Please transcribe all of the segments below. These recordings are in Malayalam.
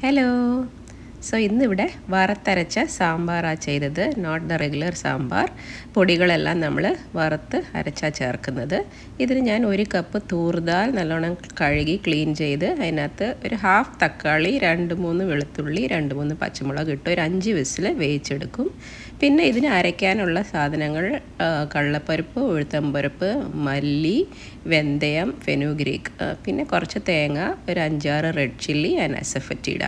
ഹലോ. സോ ഇന്നിവിടെ വറുത്തരച്ച സാമ്പാറാണ് ചെയ്തത്. Not the regular sambar. പൊടികളെല്ലാം നമ്മൾ വറുത്ത് അരച്ചാണ് ചേർക്കുന്നത്. ഇതിന് ഞാൻ 1 കപ്പ് തൂർദാൽ നല്ലോണം കഴുകി ക്ലീൻ ചെയ്ത് അതിനകത്ത് ഒരു ഹാഫ് തക്കാളി, 2-3 വെളുത്തുള്ളി, 2-3 പച്ചമുളക് ഇട്ട് ഒരു 5 വിസിൽ വേവിച്ചെടുക്കും. പിന്നെ ഇതിന് അരയ്ക്കാനുള്ള സാധനങ്ങൾ കള്ളപ്പരിപ്പ്, ഉഴുത്തമ്പരിപ്പ്, മല്ലി, വെന്തയം, ഫെനുഗ്രീക്ക്, പിന്നെ കുറച്ച് തേങ്ങ, ഒരു 5-6 റെഡ് ചില്ലി ആൻഡ് അസഫറ്റീഡ.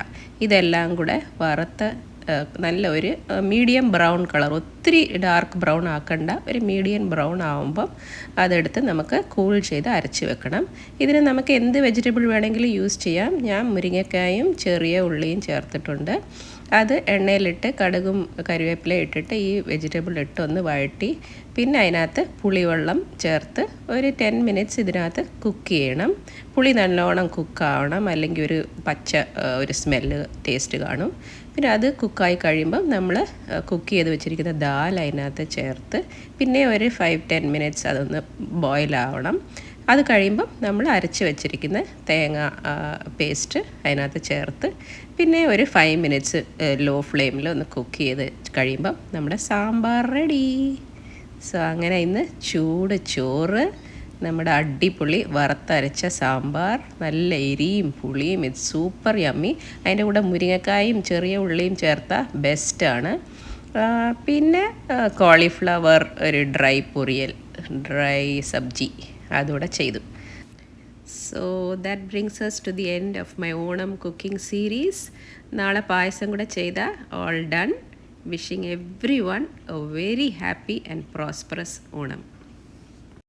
ഇതെല്ലാം കൂടെ വറുത്ത് നല്ല ഒരു മീഡിയം ബ്രൗൺ കളർ, ഒത്തിരി ഡാർക്ക് ബ്രൗൺ ആക്കണ്ട, ഒരു മീഡിയം ബ്രൗൺ ആകുമ്പം അതെടുത്ത് നമുക്ക് കൂൾ ചെയ്ത് അരച്ച് വെക്കണം. ഇതിന് നമുക്ക് എന്ത് വെജിറ്റബിൾ വേണമെങ്കിലും യൂസ് ചെയ്യാം. ഞാൻ മുരിങ്ങക്കായും ചെറിയ ഉള്ളിയും ചേർത്തിട്ടുണ്ട്. അത് എണ്ണയിലിട്ട് കടുകും കറിവേപ്പില ഇട്ടിട്ട് ഈ വെജിറ്റബിൾ ഇട്ട് ഒന്ന് വഴറ്റി പിന്നെ അതിനകത്ത് പുളിവെള്ളം ചേർത്ത് ഒരു 10 മിനിറ്റ്സ് ഇതിനകത്ത് കുക്ക് ചെയ്യണം. പുളി നല്ലോണം കുക്കാവണം, അല്ലെങ്കിൽ ഒരു സ്മെല്ല് ടേസ്റ്റ് കാണും. പിന്നെ അത് കുക്കായി കഴിയുമ്പം നമ്മൾ കുക്ക് ചെയ്ത് വെച്ചിരിക്കുന്ന ദാൽ അതിനകത്ത് ചേർത്ത് പിന്നെ ഒരു 5-10 മിനിറ്റ്സ് അതൊന്ന് ബോയിലാവണം. അത് കഴിയുമ്പം നമ്മൾ അരച്ച് വെച്ചിരിക്കുന്ന തേങ്ങ പേസ്റ്റ് അതിനകത്ത് ചേർത്ത് പിന്നെ ഒരു 5 മിനിറ്റ്സ് ലോ ഫ്ലെയിമിൽ ഒന്ന് കുക്ക് ചെയ്ത് കഴിയുമ്പം നമ്മുടെ സാമ്പാർ റെഡി. സോ അങ്ങനെ ഇന്ന് ചൂട് ചോറ്, നമ്മുടെ അടിപൊളി വറുത്തരച്ച സാമ്പാർ, നല്ല എരിയും പുളിയും, ഇത് സൂപ്പർ യമ്മി. അതിൻ്റെ കൂടെ മുരിങ്ങക്കായും ചെറിയ ഉള്ളിയും ചേർത്താൽ ബെസ്റ്റാണ്. പിന്നെ കോളിഫ്ലവർ ഒരു ഡ്രൈ സബ്ജി അതുകൂടെ ചെയ്തു. So that brings us to the end of my Onam cooking series. നാളെ പായസം കൂടെ ചെയ്താൽ all done. Wishing everyone a very happy and prosperous Onam.